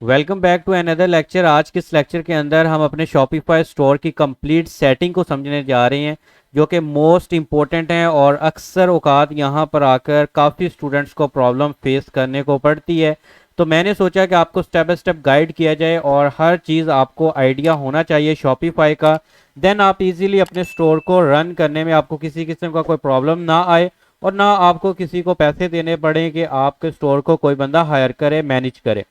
Welcome back to another lecture. आज के इस लेक्चर के अंदर हम अपने शॉपिफाई स्टोर की कंप्लीट सेटिंग को समझने जा रहे हैं, जो कि मोस्ट इम्पोर्टेंट है और अक्सर औकात यहाँ पर आकर काफ़ी स्टूडेंट्स को प्रॉब्लम फेस करने को पड़ती है। तो मैंने सोचा कि आपको स्टेप बाय स्टेप गाइड किया जाए और हर चीज़ आपको आइडिया होना चाहिए शॉपिफाई का। देन आप इजीली अपने स्टोर को रन करने में आपको किसी किस्म का कोई प्रॉब्लम ना आए और ना आपको किसी को पैसे देने पड़े कि आपके स्टोर को कोई बंदा हायर करे, मैनेज करे।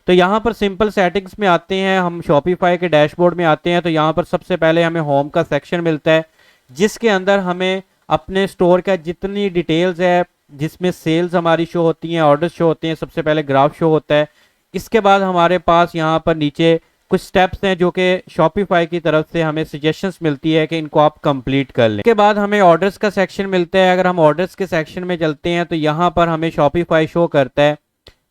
तो यहाँ पर सिंपल सेटिंग्स में आते हैं, हम शॉपिफाई के डैशबोर्ड में आते हैं। तो यहाँ पर सबसे पहले हमें होम का सेक्शन मिलता है, जिसके अंदर हमें अपने स्टोर का जितनी डिटेल्स है, जिसमें सेल्स हमारी शो होती हैं, ऑर्डर शो होते हैं, सबसे पहले ग्राफ शो होता है। इसके बाद हमारे पास यहाँ पर नीचे कुछ स्टेप्स हैं जो कि शॉपिफाई की तरफ से हमें सजेशंस मिलती है कि इनको आप कंप्लीट कर लें। इसके बाद हमें ऑर्डर्स का सेक्शन मिलता है। अगर हम ऑर्डर्स के सेक्शन में चलते हैं तो यहाँ पर हमें शॉपिफाई शो करता है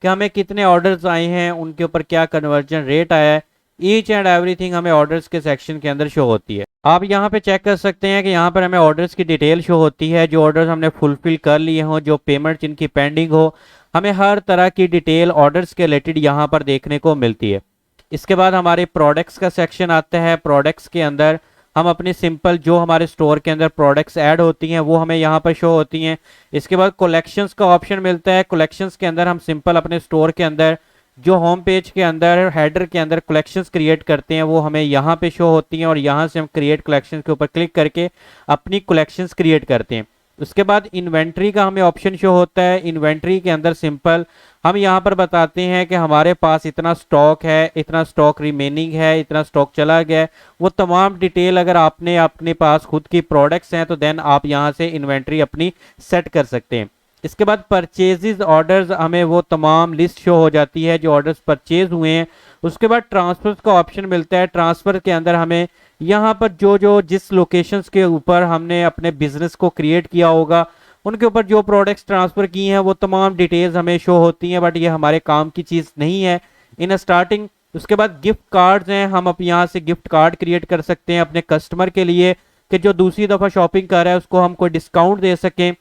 कि हमें कितने ऑर्डर्स आए हैं, उनके ऊपर क्या कन्वर्जन रेट आया है। ईच एंड एवरीथिंग हमें ऑर्डर्स के सेक्शन के अंदर शो होती है। आप यहाँ पे चेक कर सकते हैं कि यहाँ पर हमें ऑर्डर्स की डिटेल शो होती है, जो ऑर्डर्स हमने फुलफिल कर लिए हों, जो पेमेंट जिनकी पेंडिंग हो। हमें हर तरह की डिटेल ऑर्डर्स के रिलेटेड यहाँ पर देखने को मिलती है। इसके बाद हमारे प्रोडक्ट्स का सेक्शन आता है। प्रोडक्ट्स के अंदर हम अपने सिंपल जो हमारे स्टोर के अंदर प्रोडक्ट्स ऐड होती हैं वो हमें यहाँ पर शो होती हैं। इसके बाद कलेक्शंस का ऑप्शन मिलता है। कलेक्शंस के अंदर हम सिंपल अपने स्टोर के अंदर जो होम पेज के अंदर हेडर के अंदर कलेक्शंस क्रिएट करते हैं वो हमें यहाँ पे शो होती हैं, और यहाँ से हम क्रिएट कलेक्शंस के ऊपर क्लिक करके अपनी कलेक्शंस क्रिएट करते हैं। उसके बाद इन्वेंट्री का हमें ऑप्शन शो होता है। इन्वेंट्री के अंदर सिंपल हम यहाँ पर बताते हैं कि हमारे पास इतना स्टॉक है, इतना स्टॉक रिमेनिंग है, इतना स्टॉक चला गया है। वो तमाम डिटेल अगर आपने अपने पास खुद की प्रोडक्ट्स हैं तो देन आप यहाँ से इन्वेंट्री अपनी सेट कर सकते हैं। इसके बाद परचेजेज ऑर्डर्स, हमें वो तमाम लिस्ट शो हो जाती है जो ऑर्डर्स परचेज हुए हैं। उसके बाद ट्रांसफर का ऑप्शन मिलता है। ट्रांसफर के अंदर हमें यहाँ पर जो जो जिस लोकेशंस के ऊपर हमने अपने बिजनेस को क्रिएट किया होगा उनके ऊपर जो प्रोडक्ट्स ट्रांसफर की हैं वो तमाम डिटेल्स हमें शो होती हैं, बट ये हमारे काम की चीज़ नहीं है इन स्टार्टिंग। उसके बाद गिफ्ट कार्ड्स हैं, हम अब यहाँ से गिफ्ट कार्ड क्रिएट कर सकते हैं अपने कस्टमर के लिए कि जो दूसरी दफ़ा शॉपिंग कर रहा है उसको हम कोई डिस्काउंट दे सकें,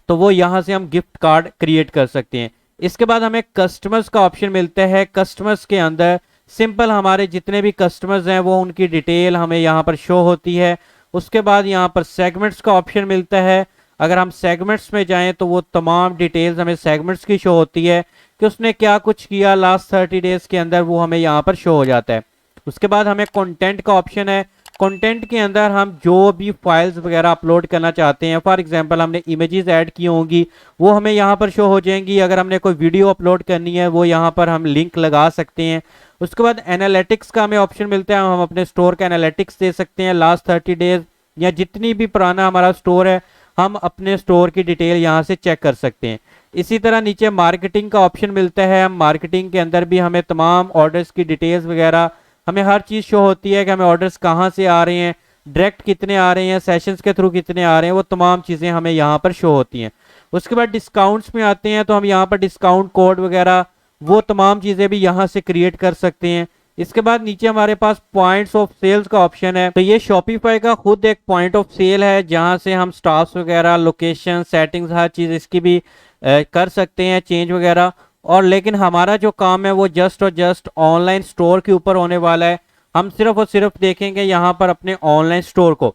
तो वो यहाँ से हम गिफ्ट कार्ड क्रिएट कर सकते हैं। इसके बाद हमें कस्टमर्स का ऑप्शन मिलता है। कस्टमर्स के अंदर सिंपल हमारे जितने भी कस्टमर्स हैं वो उनकी डिटेल हमें यहाँ पर शो होती है। उसके बाद यहाँ पर सेगमेंट्स का ऑप्शन मिलता है। अगर हम सेगमेंट्स में जाएं तो वो तमाम डिटेल्स हमें सेगमेंट्स की शो होती है कि उसने क्या कुछ किया लास्ट 30 डेज के अंदर, वो हमें यहाँ पर शो हो जाता है। उसके बाद हमें कंटेंट का ऑप्शन है। कंटेंट के अंदर हम जो भी फाइल्स वगैरह अपलोड करना चाहते हैं, फॉर एग्जांपल हमने इमेजेस ऐड की होंगी वो हमें यहाँ पर शो हो जाएंगी। अगर हमने कोई वीडियो अपलोड करनी है वो यहाँ पर हम लिंक लगा सकते हैं। उसके बाद एनालिटिक्स का हमें ऑप्शन मिलता है, हम अपने स्टोर का एनालिटिक्स दे सकते हैं लास्ट 30 डेज या जितनी भी पुराना हमारा स्टोर है हम अपने स्टोर की डिटेल यहाँ से चेक कर सकते हैं। इसी तरह नीचे मार्केटिंग का ऑप्शन मिलता है। हम मार्केटिंग के अंदर भी हमें तमाम ऑर्डर्स की डिटेल्स वगैरह हमें हर चीज़ शो होती है कि हमें ऑर्डर्स कहाँ से आ रहे हैं, डायरेक्ट कितने आ रहे हैं, सेशंस के थ्रू कितने आ रहे हैं, वो तमाम चीज़ें हमें यहाँ पर शो होती हैं। उसके बाद डिस्काउंट्स में आते हैं तो हम यहाँ पर डिस्काउंट कोड वगैरह वो तमाम चीज़ें भी यहाँ से क्रिएट कर सकते हैं। इसके बाद नीचे हमारे पास पॉइंट्स ऑफ सेल्स का ऑप्शन है। तो ये शॉपिफाई का खुद एक पॉइंट ऑफ सेल है जहाँ से हम स्टाफ्स वगैरह, लोकेशन, सेटिंग्स, हर चीज़ इसकी भी कर सकते हैं चेंज वगैरह। और लेकिन हमारा जो काम है वो जस्ट और जस्ट ऑनलाइन स्टोर के ऊपर होने वाला है। हम सिर्फ और सिर्फ देखेंगे यहाँ पर अपने ऑनलाइन स्टोर को,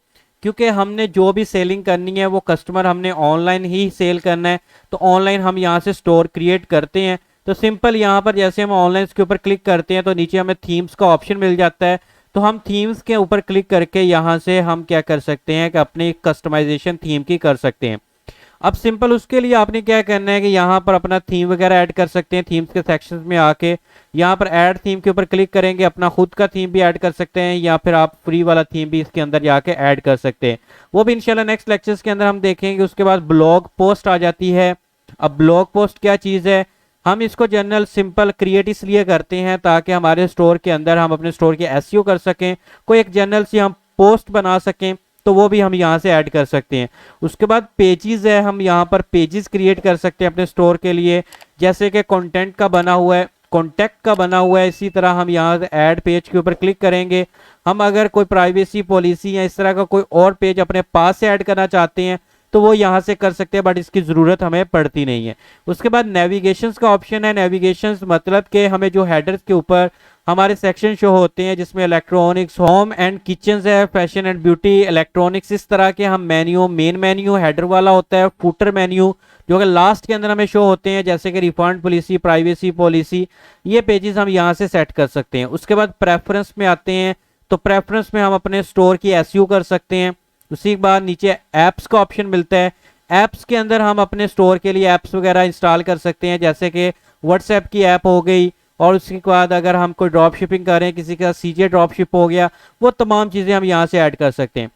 क्योंकि हमने जो भी सेलिंग करनी है वो कस्टमर हमने ऑनलाइन ही सेल करना है। तो ऑनलाइन हम यहाँ से स्टोर क्रिएट करते हैं। तो सिंपल यहाँ पर जैसे हम ऑनलाइन के ऊपर क्लिक करते हैं तो नीचे हमें थीम्स का ऑप्शन मिल जाता है। तो हम थीम्स के ऊपर क्लिक करके यहाँ से हम क्या कर सकते हैं कि अपनी कस्टमाइजेशन थीम की कर सकते हैं। अब सिंपल उसके लिए आपने क्या करना है कि यहाँ पर अपना थीम वगैरह ऐड कर सकते हैं। थीम्स के सेक्शन में आके यहाँ पर ऐड थीम के ऊपर क्लिक करेंगे, अपना खुद का थीम भी ऐड कर सकते हैं या फिर आप फ्री वाला थीम भी इसके अंदर जाके ऐड कर सकते हैं। वो भी इंशाल्लाह नेक्स्ट लेक्चर्स के अंदर हम देखेंगे। उसके बाद ब्लॉग पोस्ट आ जाती है। अब ब्लॉग पोस्ट क्या चीज़ है, हम इसको जनरल सिंपल क्रिएट इसलिए करते हैं ताकि हमारे स्टोर के अंदर हम अपने स्टोर के एसईओ कर सकें, कोई एक जनरल सी हम पोस्ट बना सकें, तो वो भी हम यहाँ से ऐड कर सकते हैं। उसके बाद पेजेस है, हम यहाँ पर पेजेस क्रिएट कर सकते हैं अपने स्टोर के लिए, जैसे कि कंटेंट का बना हुआ है, कॉन्टैक्ट का बना हुआ है। इसी तरह हम यहाँ से ऐड पेज के ऊपर क्लिक करेंगे। हम अगर कोई प्राइवेसी पॉलिसी या इस तरह का कोई और पेज अपने पास से ऐड करना चाहते हैं तो वो यहाँ से कर सकते हैं, बट इसकी ज़रूरत हमें पड़ती नहीं है। उसके बाद नेविगेशंस का ऑप्शन है। नेविगेशंस मतलब कि हमें जो हेडर्स के ऊपर हमारे सेक्शन शो होते हैं, जिसमें इलेक्ट्रॉनिक्स, होम एंड किचन है, फैशन एंड ब्यूटी, इलेक्ट्रॉनिक्स, इस तरह के हम मेन्यू, मेन मेन्यू हेडर वाला होता है, फुटर मेन्यू जो कि लास्ट के अंदर हमें शो होते हैं, जैसे कि रिफंड पॉलिसी, प्राइवेसी पॉलिसी, ये पेजेस हम यहाँ से सेट कर सकते हैं। उसके बाद प्रेफरेंस में आते हैं, तो प्रेफरेंस में हम अपने स्टोर की एसईओ कर सकते हैं। उसी के बाद नीचे ऐप्स का ऑप्शन मिलता है। ऐप्स के अंदर हम अपने स्टोर के लिए ऐप्स वगैरह इंस्टॉल कर सकते हैं, जैसे कि व्हाट्सएप की ऐप हो गई, और उसके बाद अगर हम कोई ड्रॉप शिपिंग कर रहे हैं, किसी का सीजे ड्रॉप शिप हो गया, वो तमाम चीज़ें हम यहाँ से ऐड कर सकते हैं।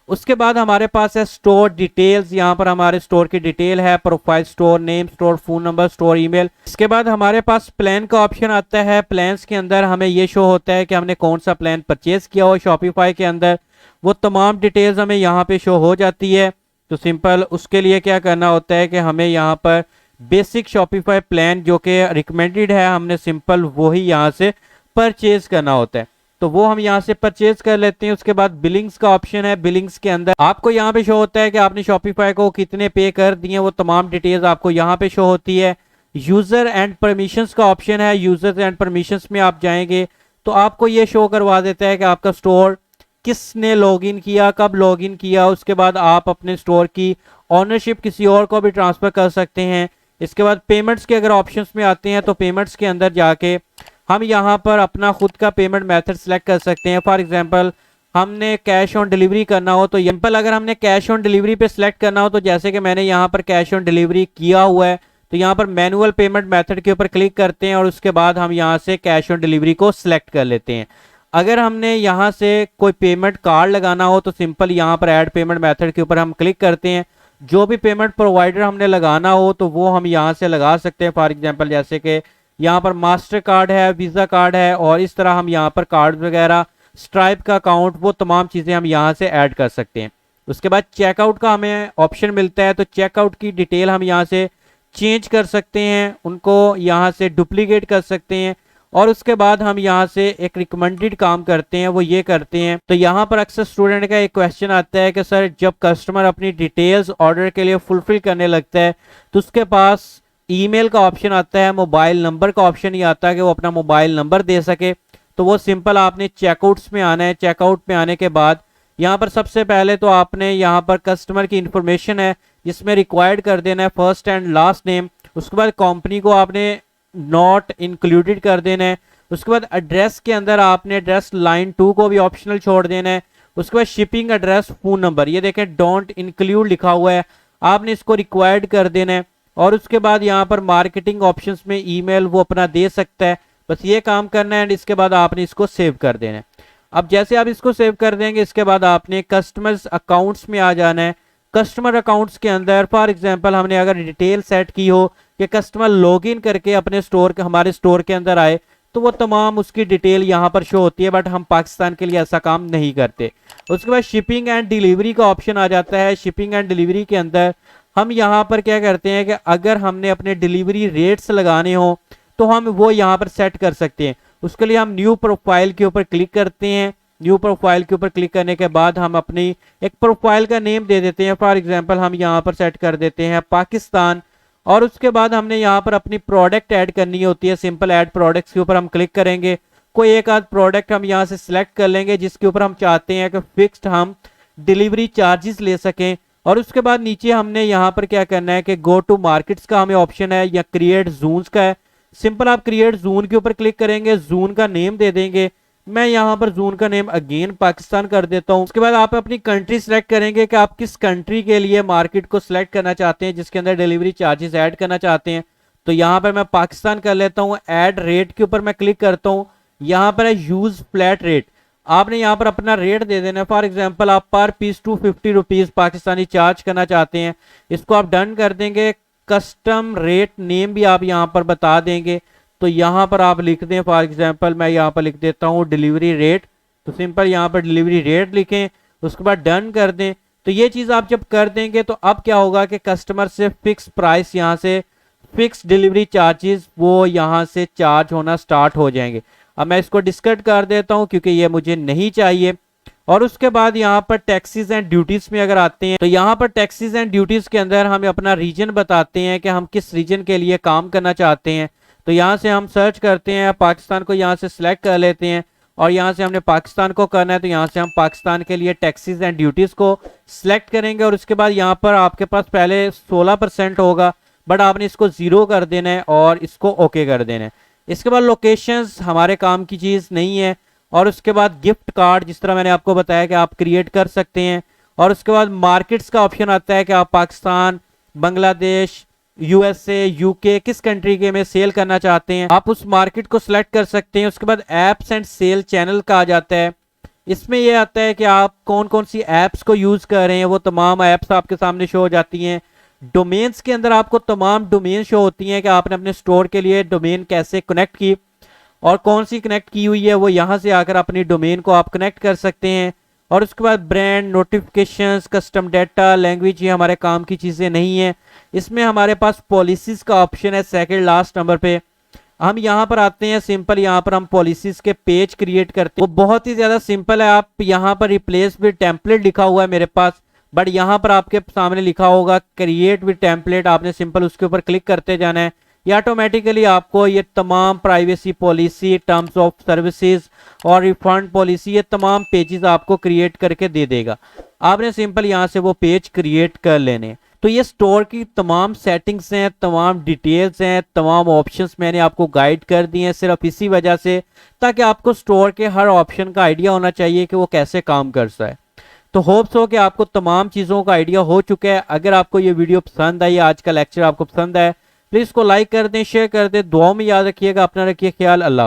उसके बाद हमारे पास है स्टोर डिटेल्स। यहाँ पर हमारे स्टोर की डिटेल है, profile, store name, store phone number, store email. इसके बाद हमारे पास प्लान का ऑप्शन आता है। प्लान्स के अंदर हमें ये शो होता है कि हमने कौन सा प्लान परचेज किया हो शॉपिफाई के अंदर, वो तमाम डिटेल्स हमें यहाँ पे शो हो जाती है। तो सिंपल उसके लिए क्या करना होता है कि हमें यहाँ पर बेसिक शॉपिफाई प्लान जो कि रिकमेंडेड है, हमने सिंपल वही यहाँ से परचेज करना होता है, तो वो हम यहाँ से परचेज कर लेते हैं। उसके बाद बिलिंग्स का ऑप्शन है। बिलिंग्स के अंदर आपको यहाँ पे शो होता है कि आपने शॉपिफाई को कितने पे कर दिए, वो तमाम डिटेल्स आपको यहाँ पे शो होती है। यूजर एंड परमिशंस का ऑप्शन है। यूजर्स एंड परमिशंस में आप जाएंगे तो आपको ये शो करवा देता है कि आपका स्टोर किसने लॉगिन किया, कब लॉगिन किया। उसके बाद आप अपने स्टोर की ऑनरशिप किसी और को भी ट्रांसफर कर सकते हैं। इसके बाद पेमेंट्स के अगर ऑप्शंस में आते हैं, तो पेमेंट्स के अंदर जाके हम यहाँ पर अपना खुद का पेमेंट मेथड सेलेक्ट कर सकते हैं। फॉर एग्जांपल हमने कैश ऑन डिलीवरी करना हो, तो सिंपल अगर हमने कैश ऑन डिलीवरी पे सिलेक्ट करना हो, तो जैसे कि मैंने यहाँ पर कैश ऑन डिलीवरी किया हुआ है, तो यहाँ पर मैनुअल पेमेंट मेथड के ऊपर क्लिक करते हैं और उसके बाद हम यहाँ से कैश ऑन डिलीवरी को सिलेक्ट कर लेते हैं। अगर हमने यहाँ से कोई पेमेंट कार्ड लगाना हो, तो सिंपल यहाँ पर ऐड पेमेंट मेथड के ऊपर हम क्लिक करते हैं। जो भी पेमेंट प्रोवाइडर हमने लगाना हो, तो वो हम यहाँ से लगा सकते हैं। फॉर एग्जांपल जैसे कि यहाँ पर मास्टर कार्ड है, वीज़ा कार्ड है, और इस तरह हम यहाँ पर कार्ड वगैरह, स्ट्राइप का अकाउंट, वो तमाम चीज़ें हम यहाँ से ऐड कर सकते हैं। उसके बाद चेकआउट का हमें ऑप्शन मिलता है, तो चेकआउट की डिटेल हम यहाँ से चेंज कर सकते हैं, उनको यहाँ से डुप्लीकेट कर सकते हैं। और उसके बाद हम यहाँ से एक रिकमेंडेड काम करते हैं, वो ये करते हैं। तो यहाँ पर अक्सर स्टूडेंट का एक क्वेश्चन आता है कि सर जब कस्टमर अपनी डिटेल्स ऑर्डर के लिए फुलफिल करने लगता है, तो उसके पास ईमेल का ऑप्शन आता है, मोबाइल नंबर का ऑप्शन नहीं आता कि वो अपना मोबाइल नंबर दे सके। तो वो सिंपल आपने चेकआउट्स में आना है। चेकआउट में आने के बाद यहाँ पर सबसे पहले तो आपने यहाँ पर कस्टमर की इंफॉर्मेशन है, जिसमें रिक्वायर्ड कर देना है फर्स्ट एंड लास्ट नेम। उसके बाद कंपनी को आपने नॉट इंक्लूडेड कर देना है। उसके बाद एड्रेस के अंदर आपने एड्रेस लाइन 2 को भी ऑप्शनल छोड़ देना है। उसके बाद शिपिंग एड्रेस, फोन नंबर, ये देखें डोंट इंक्लूड लिखा हुआ है, आपने इसको रिक्वायर्ड कर देना है। और उसके बाद यहाँ पर मार्केटिंग ऑप्शंस में ईमेल वो अपना दे सकता है, बस ये काम करना है। एंड इसके बाद आपने इसको सेव कर देना है। अब जैसे आप इसको सेव कर देंगे, इसके बाद आपने कस्टमर्स अकाउंट्स में आ जाना है। कस्टमर अकाउंट्स के अंदर फॉर एग्जांपल हमने अगर डिटेल सेट की हो कि कस्टमर लॉगिन करके अपने स्टोर, हमारे स्टोर के अंदर आए, तो वो तमाम उसकी डिटेल यहाँ पर शो होती है, बट हम पाकिस्तान के लिए ऐसा काम नहीं करते। उसके बाद शिपिंग एंड डिलीवरी का ऑप्शन आ जाता है। शिपिंग एंड डिलीवरी के अंदर हम यहाँ पर क्या करते हैं कि अगर हमने अपने डिलीवरी रेट्स लगाने हो, तो हम वो यहाँ पर सेट कर सकते हैं। उसके लिए हम न्यू प्रोफाइल के ऊपर क्लिक करते हैं। न्यू प्रोफाइल के ऊपर क्लिक करने के बाद हम अपनी एक प्रोफाइल का नेम दे देते हैं। फॉर एग्जांपल हम यहाँ पर सेट कर देते हैं पाकिस्तान। और उसके बाद हमने यहाँ पर अपनी प्रोडक्ट ऐड करनी होती है। सिंपल ऐड प्रोडक्ट्स के ऊपर हम क्लिक करेंगे। कोई एक आध प्रोडक्ट हम यहाँ से सिलेक्ट कर लेंगे जिसके ऊपर हम चाहते हैं कि फिक्स्ड हम डिलीवरी चार्जेस ले सकें। और उसके बाद नीचे हमने यहाँ पर क्या करना है कि गो टू मार्केट्स का हमें ऑप्शन है, या क्रिएट जोन्स का है। सिंपल आप क्रिएट जोन के ऊपर क्लिक करेंगे, जोन का नेम दे देंगे। मैं यहाँ पर जोन का नेम अगेन पाकिस्तान कर देता हूँ। उसके बाद आप अपनी कंट्री सेलेक्ट करेंगे कि आप किस कंट्री के लिए मार्केट को सिलेक्ट करना चाहते हैं, जिसके अंदर डिलीवरी चार्जेस ऐड करना चाहते हैं। तो यहाँ पर मैं पाकिस्तान कर लेता हूँ। ऐड रेट के ऊपर मैं क्लिक करता हूँ। यहाँ पर है यूज फ्लैट रेट, आपने यहाँ पर अपना रेट दे देना है। फॉर एग्जांपल आप पर पीस 250 रुपीज पाकिस्तानी चार्ज करना चाहते हैं, इसको आप डन कर देंगे। कस्टम रेट नेम भी आप यहाँ पर बता देंगे। तो यहाँ पर आप लिख दें, फॉर एग्जांपल मैं यहाँ पर लिख देता हूँ डिलीवरी रेट। तो सिंपल यहाँ पर डिलीवरी रेट लिखें, उसके बाद डन कर दें। तो ये चीज़ आप जब कर देंगे, तो अब क्या होगा कि कस्टमर से फिक्स प्राइस, यहाँ से फिक्स डिलीवरी चार्जेस वो यहाँ से चार्ज होना स्टार्ट हो जाएंगे। अब मैं इसको डिस्कट कर देता हूँ क्योंकि ये मुझे नहीं चाहिए। और उसके बाद यहाँ पर टैक्सीज एंड ड्यूटीज में अगर आते हैं तो यहाँ पर टैक्सीज एंड ड्यूटीज के अंदर हमें अपना रीजन बताते हैं कि हम किस रीजन के लिए काम करना चाहते हैं। तो यहाँ से हम सर्च करते हैं, पाकिस्तान को यहाँ से सिलेक्ट कर लेते हैं और यहाँ से हमने पाकिस्तान को करना है, तो यहाँ से हम पाकिस्तान के लिए टैक्सीज एंड ड्यूटीज को सिलेक्ट करेंगे। और उसके बाद यहाँ पर आपके पास पहले 16% होगा, बट आपने इसको 0 कर देना है और इसको ओके कर देना है। इसके बाद लोकेशंस हमारे काम की चीज़ नहीं है। और उसके बाद गिफ्ट कार्ड, जिस तरह मैंने आपको बताया कि आप क्रिएट कर सकते हैं। और उसके बाद मार्केट्स का ऑप्शन आता है कि आप पाकिस्तान, बांग्लादेश, यूएसए, यूके किस कंट्री के में सेल करना चाहते हैं, आप उस मार्केट को सिलेक्ट कर सकते हैं। उसके बाद एप्स एंड सेल चैनल का आ जाता है। इसमें यह आता है कि आप कौन कौन सी एप्स को यूज़ कर रहे हैं, वो तमाम एप्स आपके सामने शो हो जाती हैं। डोमेन्स के अंदर आपको तमाम डोमेन शो होती हैं कि आपने अपने स्टोर के लिए डोमेन कैसे कनेक्ट की और कौन सी कनेक्ट की हुई है, वो यहाँ से आकर अपनी डोमेन को आप कनेक्ट कर सकते हैं। और उसके बाद brand, notifications, custom data, language, ये हमारे काम की चीज़ें नहीं है। इसमें हमारे पास पॉलिसीज़ का ऑप्शन है सेकंड लास्ट नंबर पे। हम यहाँ पर आते हैं, सिंपल यहाँ पर हम पॉलिसीज़ के पेज क्रिएट करते हैं। वो बहुत ही ज़्यादा सिंपल है। आप यहाँ पर रिप्लेस विद टेम्पलेट लिखा हुआ है मेरे पास, बट यहाँ पर आपके सामने लिखा होगा क्रिएट विद टेम्पलेट। आपने सिंपल उसके ऊपर क्लिक करते जाना है। ये ऑटोमेटिकली आपको ये तमाम privacy policy, terms of services और रिफंड पॉलिसी, ये तमाम पेजेस आपको क्रिएट करके दे देगा। आपने सिंपल यहाँ से वो पेज क्रिएट कर लेने। तो ये स्टोर की तमाम सेटिंग्स हैं, तमाम डिटेल्स हैं, तमाम ऑप्शंस मैंने आपको गाइड कर दिए हैं सिर्फ इसी वजह से, ताकि आपको स्टोर के हर ऑप्शन का आइडिया होना चाहिए कि वो कैसे काम करता है। तो होप्स हो कि आपको तमाम चीज़ों का आइडिया हो चुका है। अगर आपको ये वीडियो पसंद आई, आज का लेक्चर आपको पसंद आया, प्लीज़ इसको लाइक कर दें, शेयर कर दें। दुआओं में याद रखिएगा, अपना रखिए ख्याल। अल्लाह।